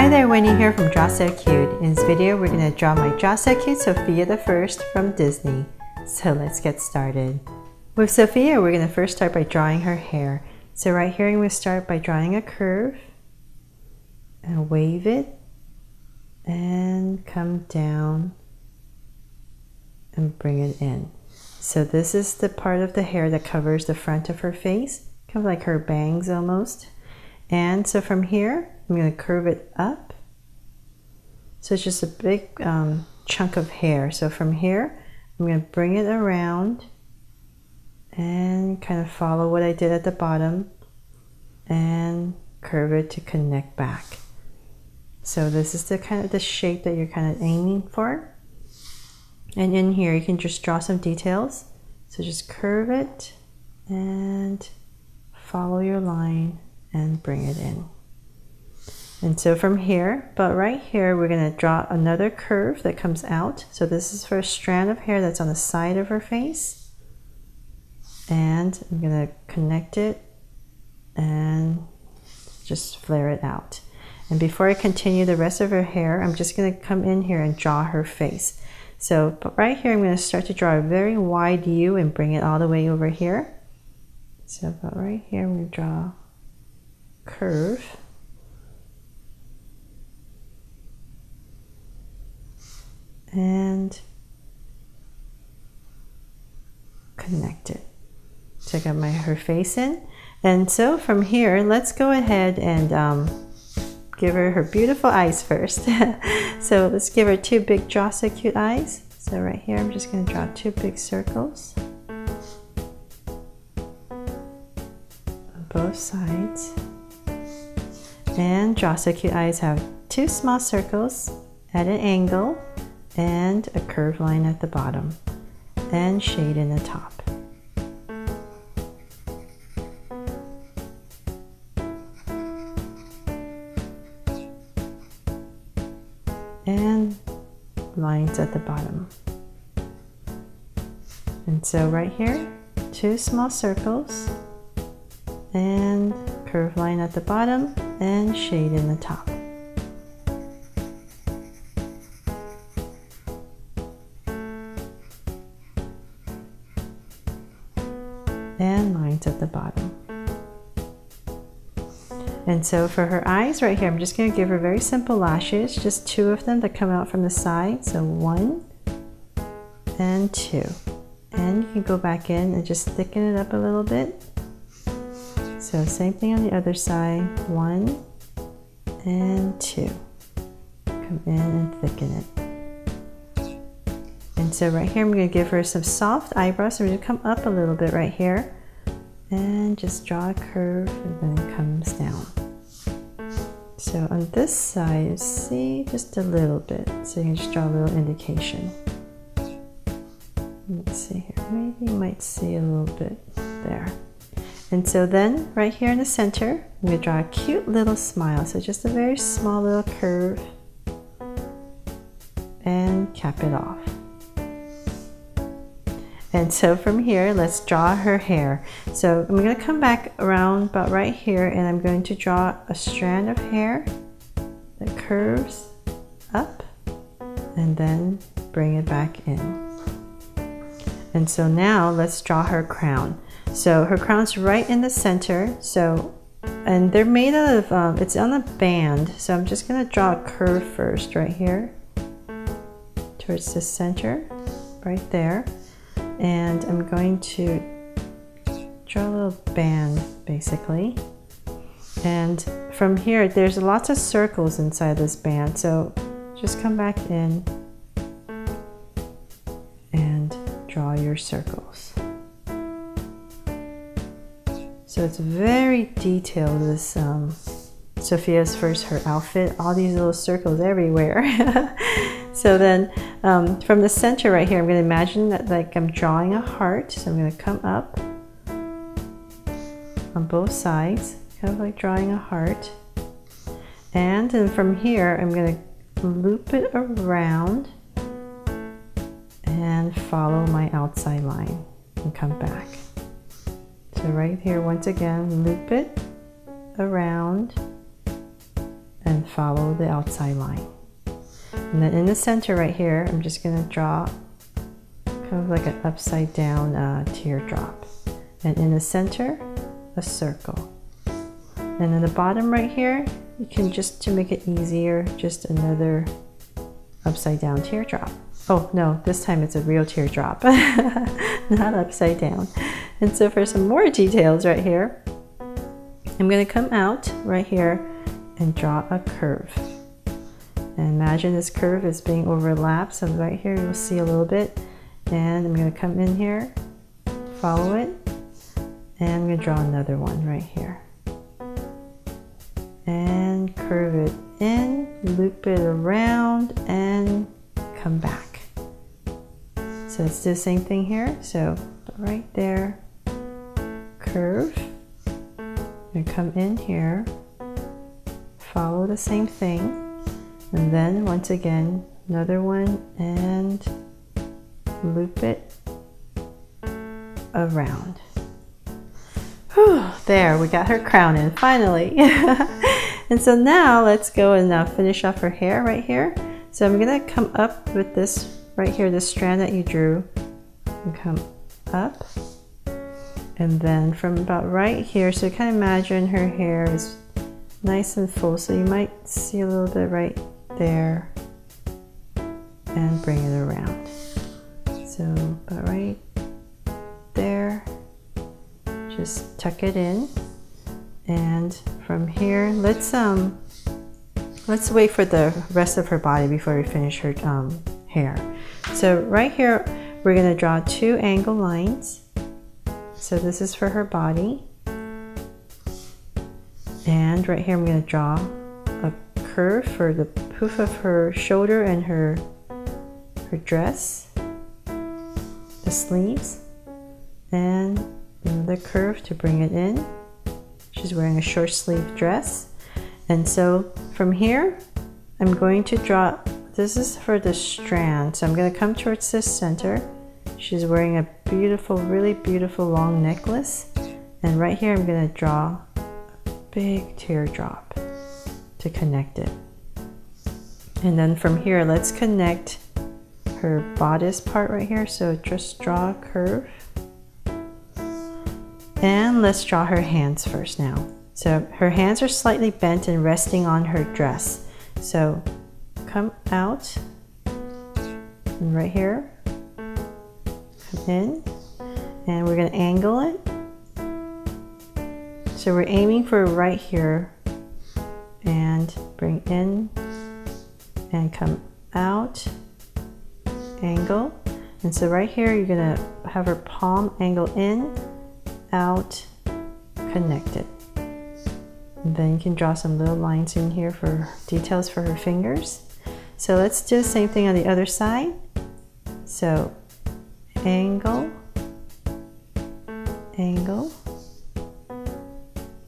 Hi there, Winnie here from Draw So Cute. In this video, we're going to draw my Draw So Cute Sofia the First from Disney. So let's get started. With Sofia, we're going to first start by drawing her hair. So right here, I'm going to start by drawing a curve and wave it and come down and bring it in. So this is the part of the hair that covers the front of her face, kind of like her bangs almost. And so from here, I'm going to curve it up. So it's just a big chunk of hair. So from here, I'm going to bring it around and kind of follow what I did at the bottom and curve it to connect back. So this is the kind of the shape that you're kind of aiming for. And in here, you can just draw some details. So just curve it and follow your line and bring it in. And so from here, but right here, we're going to draw another curve that comes out. So this is for a strand of hair that's on the side of her face. And I'm going to connect it and just flare it out. And before I continue the rest of her hair, I'm just going to come in here and draw her face. So but right here, I'm going to start to draw a very wide U and bring it all the way over here. So about right here, I'm going to draw curve and connect it. So I got her face in, and so from here, let's go ahead and give her beautiful eyes first. So let's give her two big Draw So Cute eyes. So right here, I'm just going to draw two big circles on both sides. And Draw So Cute eyes have two small circles at an angle and a curved line at the bottom and shade in the top. And lines at the bottom. And so right here, two small circles and curved line at the bottom and shade in the top. And lines at the bottom. And so for her eyes right here, I'm just going to give her very simple lashes, just two of them that come out from the side. So 1 and 2. And you can go back in and just thicken it up a little bit. So same thing on the other side, 1 and 2. Come in and thicken it. And so right here, I'm going to give her some soft eyebrows. So we're going to come up a little bit right here and just draw a curve and then it comes down. So on this side, see, just a little bit. So you can just draw a little indication. Let's see here, maybe you might see a little bit there. And so then right here in the center, I'm going to draw a cute little smile. So just a very small little curve and cap it off. And so from here, let's draw her hair. So I'm going to come back around about right here and I'm going to draw a strand of hair that curves up and then bring it back in. And so now let's draw her crown. So her crown's right in the center. So, and they're made out of, it's on a band. So I'm just going to draw a curve first right here towards the center, right there. And I'm going to draw a little band basically. And from here, there's lots of circles inside this band. So just come back in and draw your circles. So it's very detailed, this Sofia's First, her outfit, all these little circles everywhere. So then from the center right here, I'm going to imagine that like I'm drawing a heart. So I'm going to come up on both sides, kind of like drawing a heart. And then from here, I'm going to loop it around and follow my outside line and come back. So right here, once again, loop it around and follow the outside line. And then in the center right here, I'm just going to draw kind of like an upside down teardrop. And in the center, a circle. And in the bottom right here, you can just, to make it easier, just another upside down teardrop. Oh no, this time it's a real teardrop, not upside down. And so for some more details right here, I'm going to come out right here and draw a curve. And imagine this curve is being overlapped, so right here you'll see a little bit. And I'm going to come in here, follow it, and I'm going to draw another one right here. And curve it in, loop it around, and come back. So let's do the same thing here. So right there, curve, and come in here, follow the same thing, and then once again another one and loop it around. Whew, there, we got her crown in finally. And so now let's go and finish off her hair right here. So I'm gonna come up with this right here, this strand that you drew, and come up, and then from about right here, so kind of imagine her hair is nice and full, so you might see a little bit right there, and bring it around. So about right there, just tuck it in, and from here, let's wait for the rest of her body before we finish her hair. So right here, we're going to draw 2 angle lines. So this is for her body. And right here, I'm going to draw a curve for the poof of her shoulder and her dress, the sleeves, and another curve to bring it in. She's wearing a short sleeve dress. And so from here, I'm going to draw, this is for the strand. So I'm going to come towards the center. She's wearing a beautiful, really beautiful long necklace. And right here, I'm going to draw a big teardrop to connect it. And then from here, let's connect her bodice part right here. So just draw a curve. And let's draw her hands first now. So her hands are slightly bent and resting on her dress. So come out, and right here, come in, and we're going to angle it. So we're aiming for right here, and bring in, and come out, angle. And so right here, you're going to have her palm angle in, out, connected. And then you can draw some little lines in here for details for her fingers. So let's do the same thing on the other side. So angle, angle,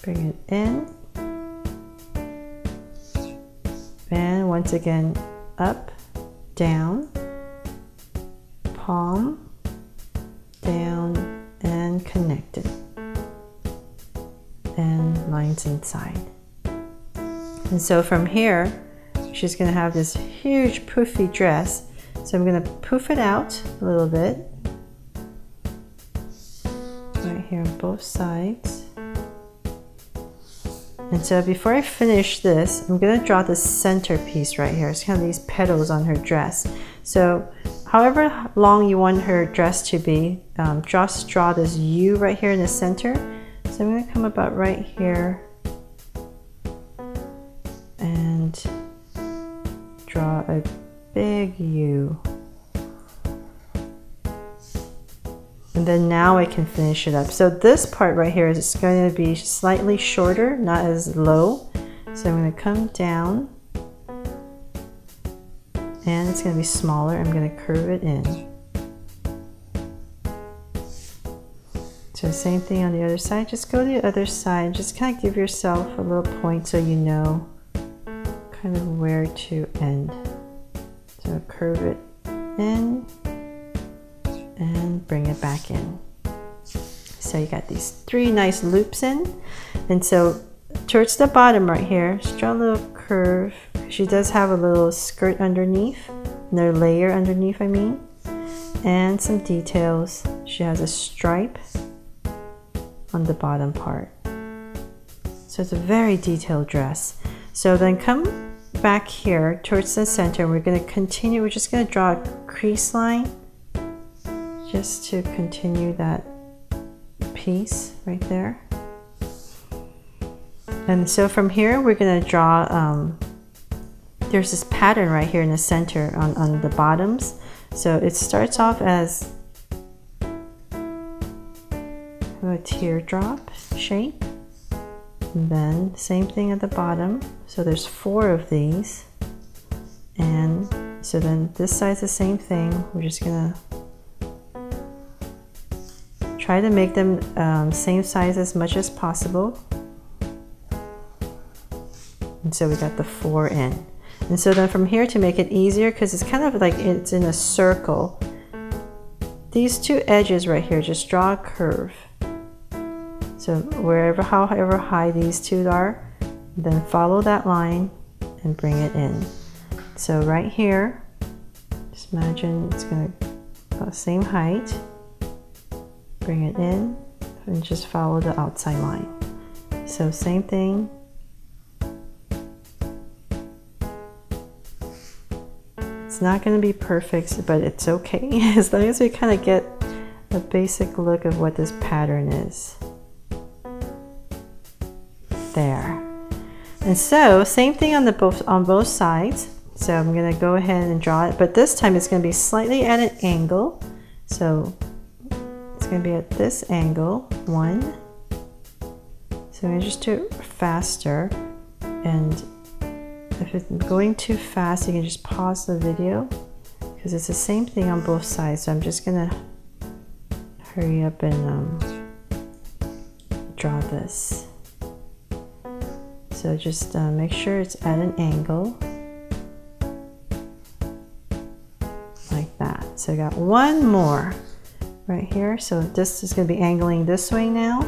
bring it in, and once again up, down, palm, down, and connected, and lines inside. And so from here, she's going to have this huge poofy dress. So I'm going to poof it out a little bit, right here on both sides. And so before I finish this, I'm going to draw the centerpiece right here. It's kind of these petals on her dress. So however long you want her dress to be, just draw this U right here in the center. So I'm going to come about right here and draw a big U. And then now I can finish it up. So this part right here is going to be slightly shorter, not as low. So I'm going to come down, and it's going to be smaller. I'm going to curve it in. So same thing on the other side. Just go to the other side. Just kind of give yourself a little point so you know kind of where to end. So curve it in and bring it back in. So you got these 3 nice loops in. And so towards the bottom right here, just draw a little curve. She does have a little skirt underneath, no layer underneath, I mean, and some details. She has a stripe on the bottom part. So it's a very detailed dress. So then come back here towards the center. We're going to continue. We're just going to draw a crease line just to continue that piece right there. And so from here we're going to draw, there's this pattern right here in the center on the bottoms. So it starts off as a teardrop shape, and then same thing at the bottom. So there's 4 of these, and so then this side's the same thing. We're just gonna try to make them same size as much as possible. And so we got the 4 in. And so then from here, to make it easier, because it's kind of like it's in a circle, these 2 edges right here, just draw a curve. So however high these 2 are, then follow that line and bring it in. So right here, just imagine it's going to same height, bring it in, and just follow the outside line. So same thing. It's not going to be perfect, but it's okay as long as we kind of get a basic look of what this pattern is. There. And so same thing on both sides. So I'm going to go ahead and draw it, but this time it's going to be slightly at an angle. So it's going to be at this angle, 1. So I'm going to just do it faster, and if it's going too fast, you can just pause the video because it's the same thing on both sides. So I'm just gonna hurry up and draw this. So just make sure it's at an angle like that. So I got 1 more right here. So this is gonna be angling this way now.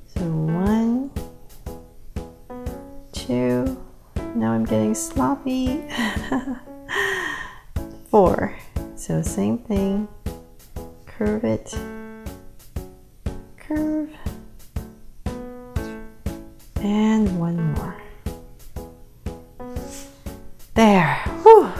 So 1, 2. Now I'm getting sloppy. 4. So same thing. Curve it. Curve. And 1 more. There. Whew.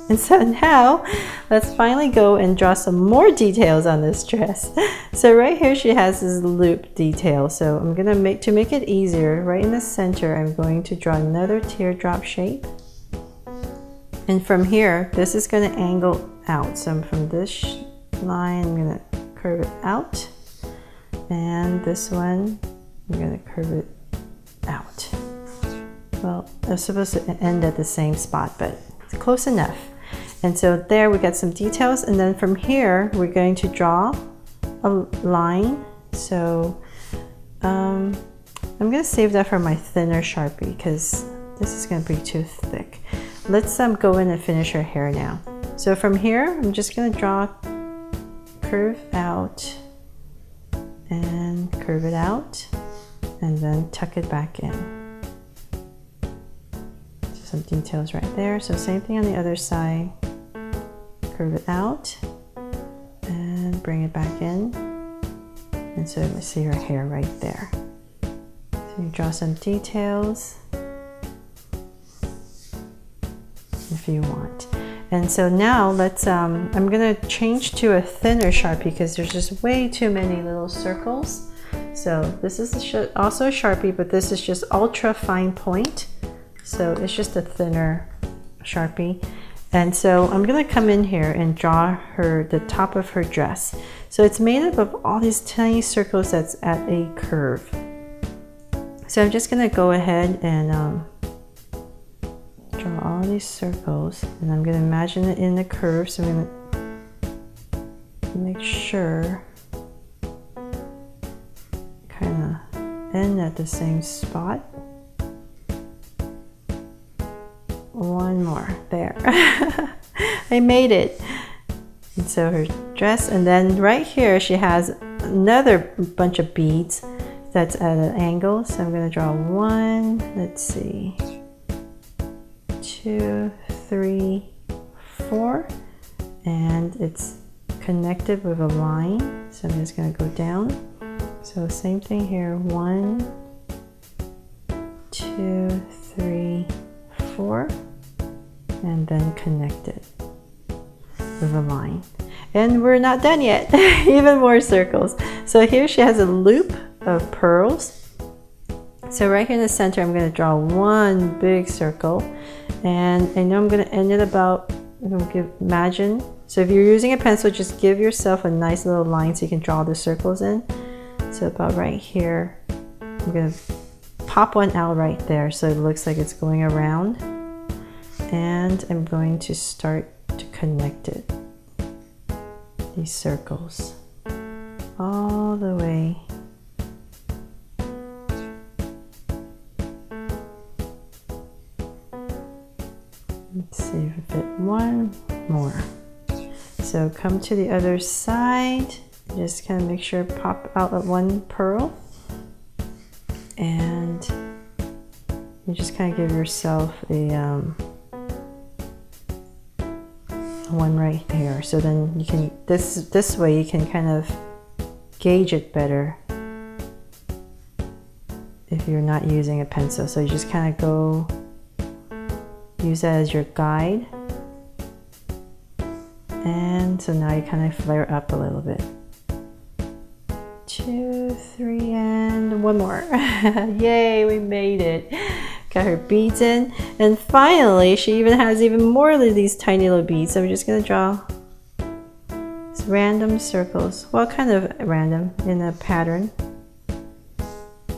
And so now let's finally go and draw some more details on this dress. So right here she has this loop detail. So I'm gonna make it easier, right in the center, I'm going to draw another teardrop shape. And from here, this is gonna angle out. So from this line, I'm gonna curve it out. And this one, I'm gonna curve it out. Well, it's supposed to end at the same spot, but it's close enough. And so there we got some details, and then from here we're going to draw a line. So I'm going to save that for my thinner Sharpie because this is going to be too thick. Let's go in and finish her hair now. So from here I'm just going to draw curve out and curve it out and then tuck it back in. Some details right there. So same thing on the other side. Curve it out and bring it back in. And so you see her hair right there. So you draw some details if you want. And so now let's, I'm gonna change to a thinner Sharpie because there's just way too many little circles. So this is also a Sharpie, but this is just ultra fine point. So it's just a thinner Sharpie. And so I'm gonna come in here and draw the top of her dress. So it's made up of all these tiny circles that's at a curve. So I'm just gonna go ahead and draw all these circles, and I'm gonna imagine it in the curve. So I'm gonna make sure kind of end at the same spot. 1 more, there. I made it. And so her dress, and then right here she has another bunch of beads that's at an angle. So I'm going to draw 1, let's see, 2, 3, 4, and it's connected with a line, so I'm just going to go down. So same thing here, 1, 2, 3, 4, and then connect it with a line. And we're not done yet. Even more circles. So here she has a loop of pearls. So right here in the center, I'm going to draw one big circle, and I know I'm going to end it about, imagine. So if you're using a pencil, just give yourself a nice little line so you can draw the circles in. So about right here, I'm going to pop one out right there so it looks like it's going around, and I'm going to start to connect it, these circles, all the way. Let's see if I fit one more. So come to the other side, just kind of make sure pop out of one pearl, and you just kind of give yourself a one right there. So then you can, this way you can kind of gauge it better if you're not using a pencil. So you just kind of go, use that as your guide. And so now you kind of flare up a little bit. 2, 3, and one more. Yay, we made it. Got her beads in. And finally, she even has even more of these tiny little beads. So we're just gonna draw random circles. Well, kind of random in a pattern.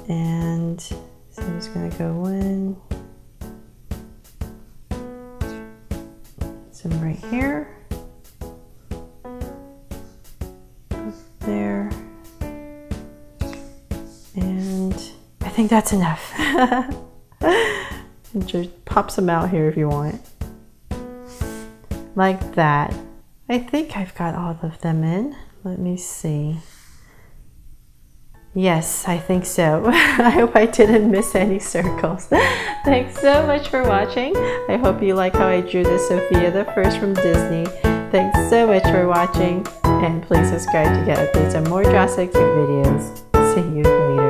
And so I'm just gonna go one, some right here, up there, and I think that's enough. And just pop some out here if you want, like that. I think I've got all of them in. Let me see. Yes, I think so. I hope I didn't miss any circles. Thanks so much for watching. I hope you like how I drew the Sofia the First from Disney. Thanks so much for watching, and please subscribe to get updates on more Draw So Cute videos. See you later.